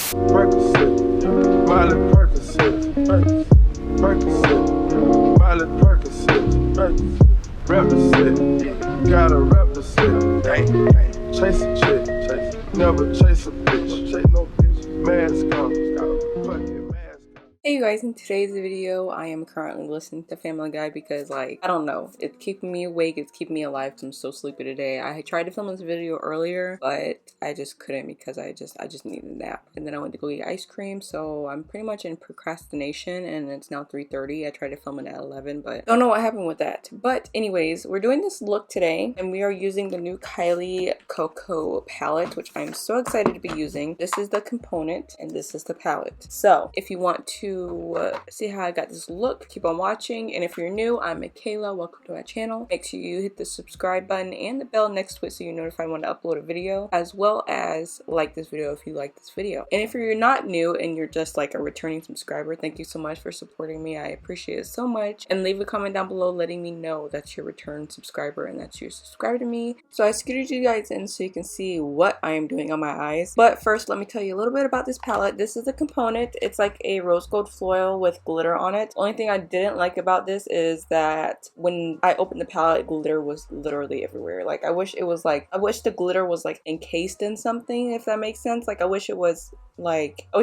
Percocet, Miley Percocet, Percocet, Miley Percocet, represent, gotta represent, chase a chick, never chase a bitch, chase no bitch, mask on, fucking mask on. Hey you guys, in today's video I am currently listening to Family Guy because I don't know, it's keeping me awake, it's keeping me alive because I'm so sleepy today. I tried to film this video earlier but I just couldn't because I just needed a nap, and then I went to go eat ice cream, so I'm pretty much in procrastination and it's now 3:30. I tried to film it at 11 but don't know what happened with that. But anyways, we're doing this look today and we are using the new KYLIE KOKO palette, which I'm so excited to be using. This is the component and this is the palette. So if you want to see how I got this look, keep on watching. And if you're new, I'm Caylah. Welcome to my channel. Make sure you hit the subscribe button and the bell next to it so you're notified when I upload a video, as well as like this video if you like this video. And if you're not new and you're just like a returning subscriber, thank you so much for supporting me. I appreciate it so much. And leave a comment down below letting me know that you're a return subscriber and that you're subscribed to me. So I scooted you guys in so you can see what I am doing on my eyes. But first, let me tell you a little bit about this palette. This is a component. It's like a rose gold foil with glitter on it. The only thing I didn't like about this is that when I opened the palette, glitter was literally everywhere. Like I wish the glitter was like encased in something, if that makes sense. Like I wish it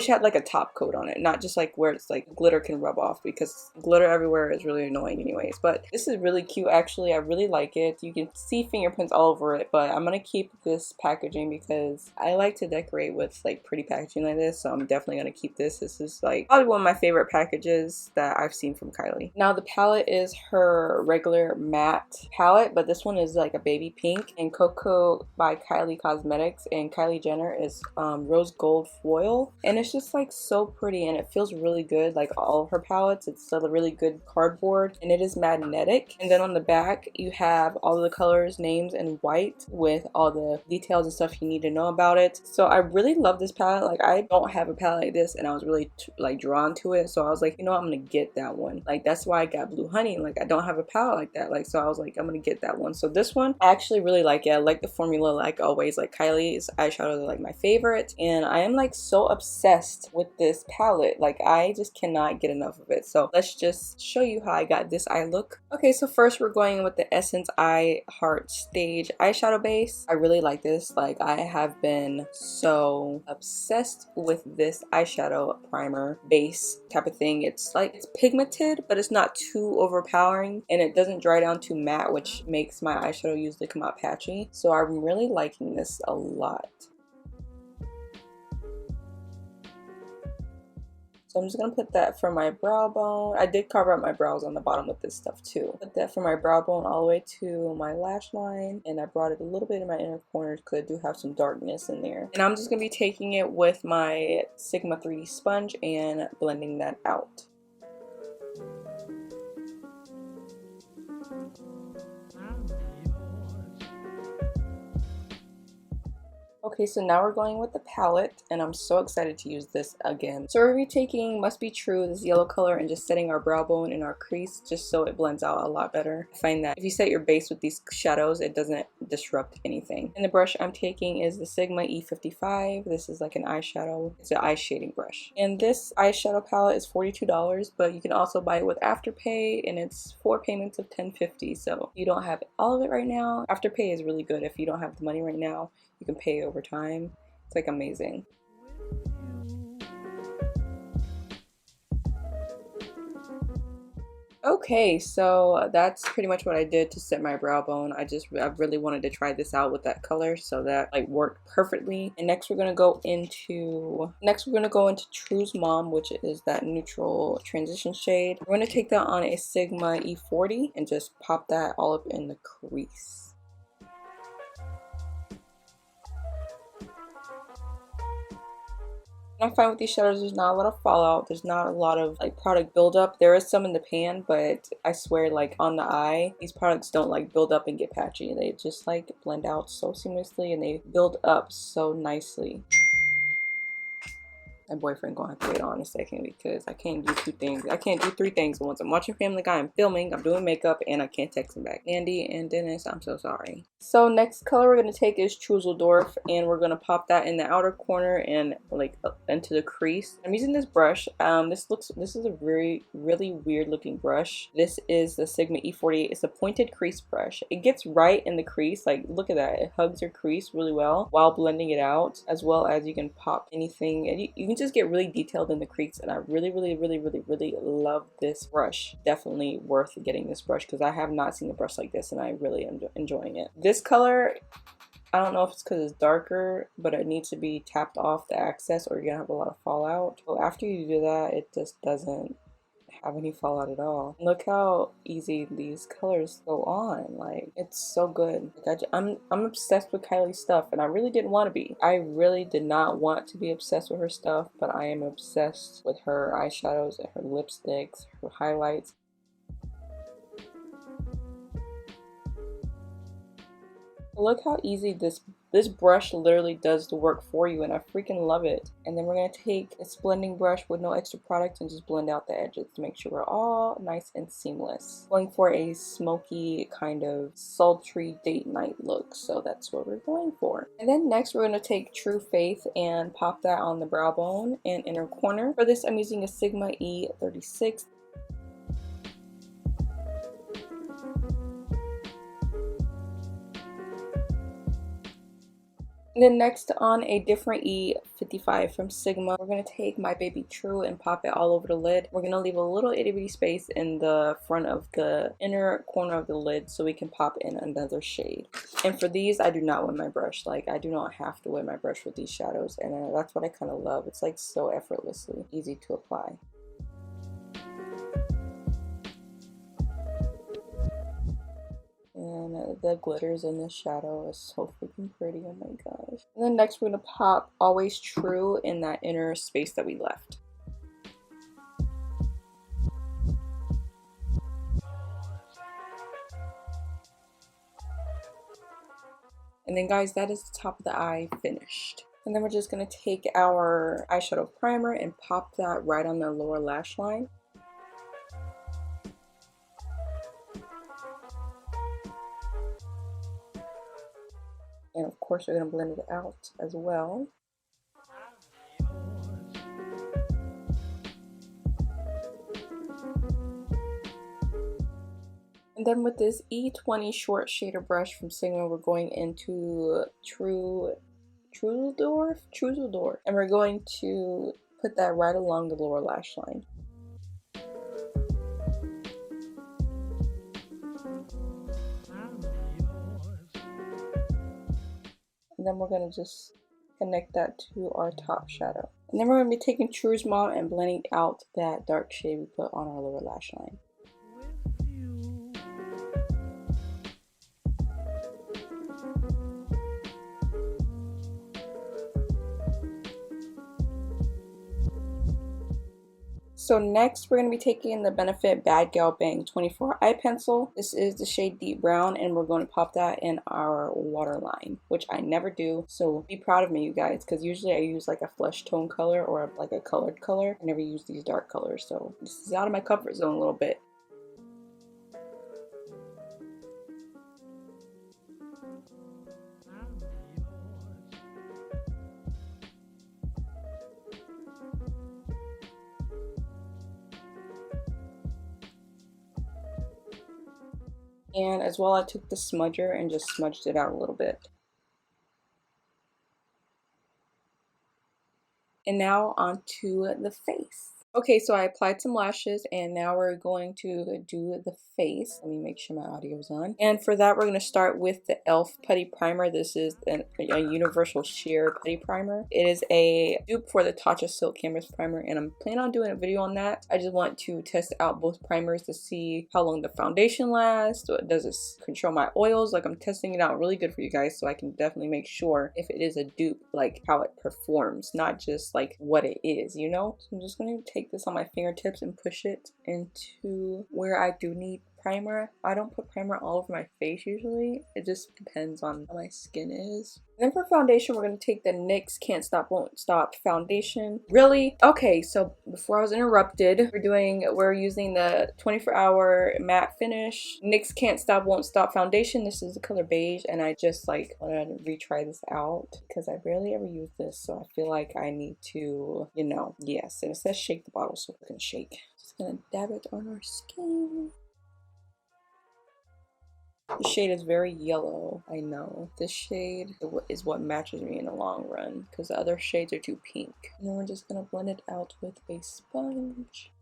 had like a top coat on it, not just like where it's like glitter can rub off, because glitter everywhere is really annoying anyways. But this is really cute actually. I really like it. You can see fingerprints all over it, but I'm gonna keep this packaging because I like to decorate with like pretty packaging like this, so I'm definitely gonna keep this. This is like probably one of my favorite packages that I've seen from KYLIE. Now the palette is her regular matte palette, but this one is like a baby pink, and KOKO by KYLIE Cosmetics and Kylie Jenner is rose gold foil, and it's just like so pretty and it feels really good. Like all of her palettes, it's still a really good cardboard and it is magnetic. And then on the back you have all of the colors, names in white with all the details and stuff you need to know about it. So I really love this palette. Like I don't have a palette like this and I was really like drawn to it, so I was like, you know what, I'm gonna get that one. Like that's why I got Blue Honey. Like I don't have a palette like that, like so I was like, I'm gonna get that one. So this one I actually really like it. I like the formula like always. Like KYLIE's eyeshadows are like my favorite, and I am like so obsessed with this palette. Like I just cannot get enough of it. So let's just show you how I got this eye look. Okay, so first we're going with the Essence I Heart Stage eyeshadow base. I really like this. Like I have been so obsessed with this eyeshadow primer base type of thing. It's like it's pigmented but it's not too overpowering, and it doesn't dry down to matte, which makes my eyeshadow usually come out patchy. So I'm really liking this a lot. So I'm just going to put that for my brow bone. I did cover up my brows on the bottom with this stuff too. Put that for my brow bone all the way to my lash line. And I brought it a little bit in my inner corners because I do have some darkness in there. And I'm just going to be taking it with my Sigma 3D sponge and blending that out. Okay, so now we're going with the palette, and I'm so excited to use this again. So we're retaking Must Be True, this yellow color, and just setting our brow bone in our crease just so it blends out a lot better. I find that if you set your base with these shadows, it doesn't disrupt anything. And the brush I'm taking is the Sigma E55. This is like an eyeshadow. It's an eye shading brush. And this eyeshadow palette is $42, but you can also buy it with Afterpay, and it's 4 payments of $10.50. So you don't have all of it right now. Afterpay is really good if you don't have the money right now. You can pay over time. It's like amazing. Okay, so that's pretty much what I did to set my brow bone. I really wanted to try this out with that color, so that like worked perfectly. And next we're gonna go into True's Mom, which is that neutral transition shade. We're gonna take that on a Sigma E40 and just pop that all up in the crease. I find with these shadows there's not a lot of fallout, there's not a lot of like product buildup. There is some in the pan, but I swear like on the eye, these products don't like build up and get patchy. They just like blend out so seamlessly and they build up so nicely. My boyfriend gonna have to wait on a second because I can't do two things. I can't do three things at once. I'm watching Family Guy, I'm filming, I'm doing makeup, and I can't text him back. Andy and Dennis, I'm so sorry. So next color we're gonna take is Truseldorf, and we're gonna pop that in the outer corner and like into the crease. I'm using this brush. This is a really weird looking brush. This is the Sigma E48. It's a pointed crease brush. It gets right in the crease. Like, look at that. It hugs your crease really well while blending it out, as well as you can pop anything, and you can just get really detailed in the crease. And I really love this brush. Definitely worth getting this brush because I have not seen a brush like this, and I really am enjoying it. This color, I don't know if it's because it's darker, but it needs to be tapped off the excess or you're gonna have a lot of fallout. So after you do that, it just doesn't have any fallout at all. Look how easy these colors go on. Like, it's so good. Like, I'm obsessed with KYLIE stuff, and I really didn't want to be. I really did not want to be obsessed with her stuff, but I am obsessed with her eyeshadows and her lipsticks, her highlights. Look how easy this brush literally does the work for you, and I freaking love it. And then we're going to take a blending brush with no extra product and just blend out the edges to make sure we're all nice and seamless. Going for a smoky kind of sultry date night look, so that's what we're going for. And then next we're going to take True Faith and pop that on the brow bone and inner corner. For this I'm using a Sigma E36. And then next, on a different E55 from Sigma, we're going to take My Baby True and pop it all over the lid. We're going to leave a little itty bitty space in the front of the inner corner of the lid so we can pop in another shade. And for these, I do not wet my brush. Like, I do not have to wet my brush with these shadows, and that's what I kind of love. It's like so effortlessly easy to apply. And the glitters in this shadow is so freaking pretty, oh my gosh. And then next we're going to pop Always True in that inner space that we left. And then guys, that is the top of the eye finished. And then we're just going to take our eyeshadow primer and pop that right on the lower lash line. And of course we're going to blend it out as well. And then with this E20 short shader brush from Sigma, we're going into Truseldorf. And we're going to put that right along the lower lash line. And then we're going to just connect that to our top shadow. And then we're going to be taking True's Mom and blending out that dark shade we put on our lower lash line. So next we're going to be taking the Benefit Badgal Bang 24 eye pencil. This is the shade Deep Brown, and we're going to pop that in our waterline, which I never do. So be proud of me, you guys, because usually I use like a flesh tone color or like a colored color. I never use these dark colors, so this is out of my comfort zone a little bit. And as well, I took the smudger and just smudged it out a little bit. And now onto the face. Okay, so I applied some lashes and now we're going to do the face. Let me make sure my audio is on. And for that, we're going to start with the e.l.f. Putty Primer. This is a universal sheer putty primer. It is a dupe for the Tatcha Silk Canvas Primer, and I'm planning on doing a video on that. I just want to test out both primers to see how long the foundation lasts. Does it control my oils? Like, I'm testing it out really good for you guys so I can definitely make sure if it is a dupe, like how it performs, not just like what it is, you know? So I'm just going to take this on my fingertips and push it into where I do need primer. I don't put primer all over my face usually. It just depends on how my skin is. And then for foundation, we're going to take the NYX Can't Stop Won't Stop foundation. Really? Okay, so before I was interrupted, we're using the 24-hour matte finish NYX Can't Stop Won't Stop foundation. This is the color beige, and I just like want to retry this out because I barely ever use this, so I feel like I need to, you know, yes. And it says shake the bottle, so we're gonna shake. Just gonna dab it on our skin. The shade is very yellow, I know. This shade is what matches me in the long run because the other shades are too pink. And then we're just gonna blend it out with a sponge.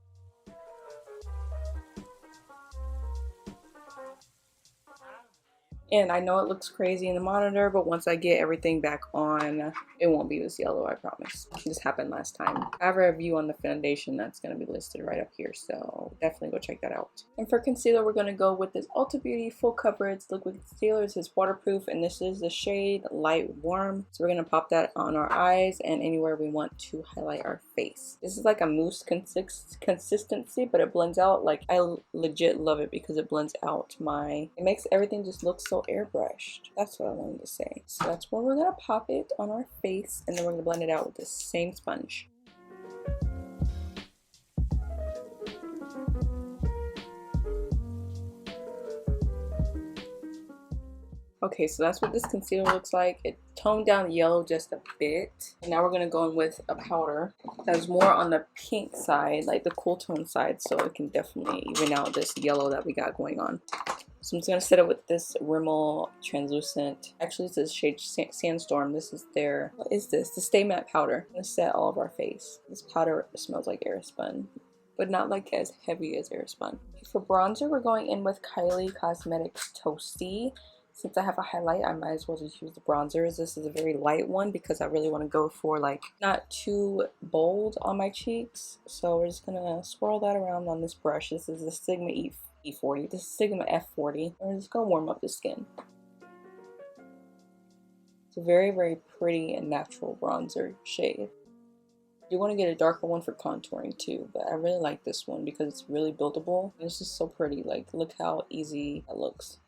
And I know it looks crazy in the monitor, but once I get everything back on, it won't be this yellow, I promise. This happened last time. I have a review on the foundation that's going to be listed right up here, so definitely go check that out. And for concealer, we're going to go with this Ulta Beauty Full Coverage Liquid Concealer. This is waterproof, and this is the shade Light Warm. So we're going to pop that on our eyes and anywhere we want to highlight our face. This is like a mousse consistency, but it blends out. Like, I legit love it because it blends out it makes everything just look so airbrushed. That's what I wanted to say. So that's where we're gonna pop it on our face, and then we're gonna blend it out with the same sponge. Okay, so that's what this concealer looks like. It toned down the yellow just a bit. And now we're gonna go in with a powder that's more on the pink side, like the cool tone side, so it can definitely even out this yellow that we got going on. So I'm just going to set it with this Rimmel translucent, actually it's this shade Sandstorm. This is their, what is this? The Stay Matte powder. I'm going to set all of our face. This powder smells like Airspun, but not like as heavy as Airspun. For bronzer, we're going in with KYLIE Cosmetics Toasty. Since I have a highlight, I might as well just use the bronzers. This is a very light one because I really want to go for like not too bold on my cheeks. So we're just going to swirl that around on this brush. This is the Sigma E40. This is Sigma F40. And we're just going to warm up the skin. It's a very, very pretty and natural bronzer shade. You want to get a darker one for contouring too, but I really like this one because it's really buildable. And it's just so pretty. Like, look how easy it looks.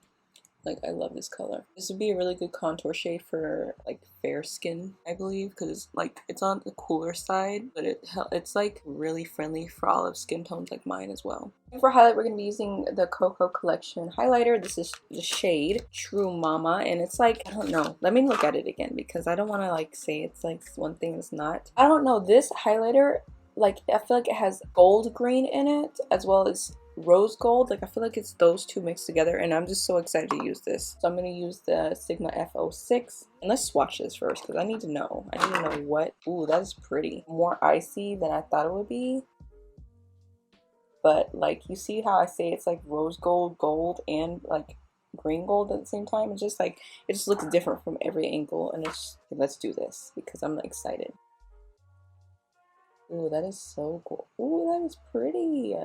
Like, I love this color. This would be a really good contour shade for like fair skin, I believe, because it's on the cooler side, but it's like really friendly for olive skin tones like mine as well. And for highlight, we're going to be using the KOKO collection highlighter. This is the shade True Mama, and it's like, I don't know, let me look at it again because I don't want to like say it's like one thing it's not. I don't know, this highlighter, like, I feel like it has gold green in it as well as rose gold. Like, I feel like it's those two mixed together, and I'm just so excited to use this. So I'm going to use the Sigma F06, and let's swatch this first because I need to know what. Ooh, that is pretty. More icy than I thought it would be, but like, you see how I say it's like rose gold and like green gold at the same time. It's just like, it just looks different from every angle, and it's, let's do this because I'm excited. Ooh, that is so cool. Ooh, that is pretty.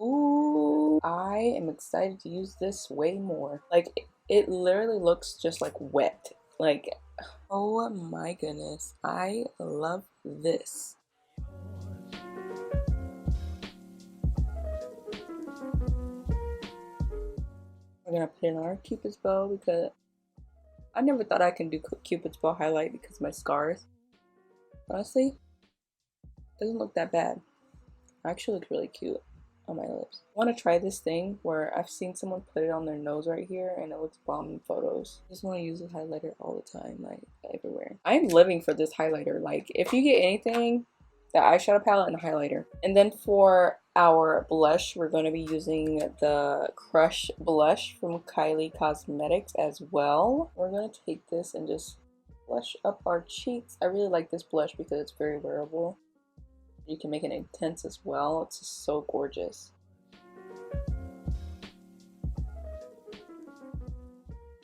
Ooh, I am excited to use this way more. Like, it literally looks just like wet. Like, oh my goodness, I love this. We're gonna put in our Cupid's bow because I never thought I can do Cupid's bow highlight because of my scars. Honestly, it doesn't look that bad. It actually looks really cute on my lips. I want to try this thing where I've seen someone put it on their nose right here and it looks bomb in photos. I just want to use this highlighter all the time, like everywhere. I'm living for this highlighter. Like, if you get anything, the eyeshadow palette and the highlighter. And then for our blush, we're going to be using the Crush blush from KYLIE Cosmetics as well. We're going to take this and just blush up our cheeks. I really like this blush because it's very wearable. You can make it intense as well. It's just so gorgeous.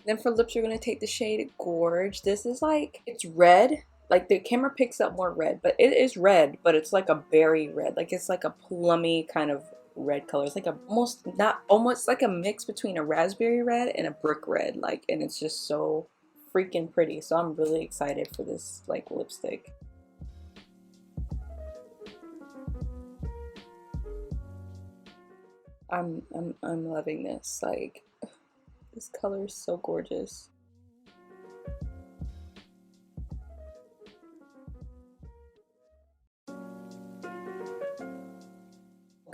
Then for lips, you're going to take the shade Gorge. This is like, it's red. Like, the camera picks up more red, but it is red, but it's like a berry red. Like, it's like a plummy kind of red color. It's like almost like a mix between a raspberry red and a brick red. Like, and it's just so freaking pretty. So I'm really excited for this like lipstick. I'm loving this. Like, this color is so gorgeous.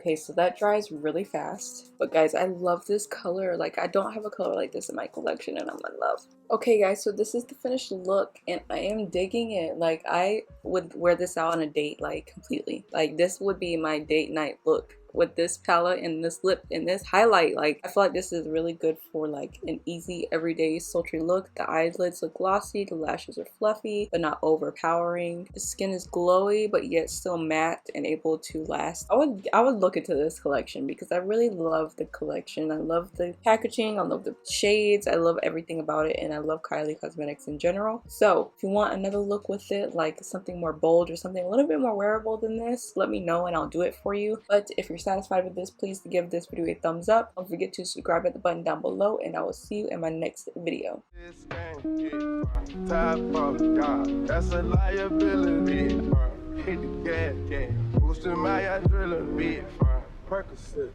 Okay, so that dries really fast. But guys, I love this color. Like, I don't have a color like this in my collection and I'm in love. Okay guys, so this is the finished look and I am digging it. Like, I would wear this out on a date, like, completely. Like, this would be my date night look with this palette and this lip and this highlight. Like, I feel like this is really good for like an easy everyday sultry look. The eyelids look glossy, the lashes are fluffy but not overpowering. The skin is glowy but yet still matte and able to last. I would look into this collection because I really love the collection. I love the packaging, I love the shades, I love everything about it, and I love KYLIE cosmetics in general. So if you want another look with it, like something more bold or something a little bit more wearable than this, let me know and I'll do it for you. But if you're satisfied with this, please give this video a thumbs up. Don't forget to subscribe at the button down below, and I will see you in my next video. This game, top of God, that's a liability. Hit the gas, boosting my adrenaline, Percocet.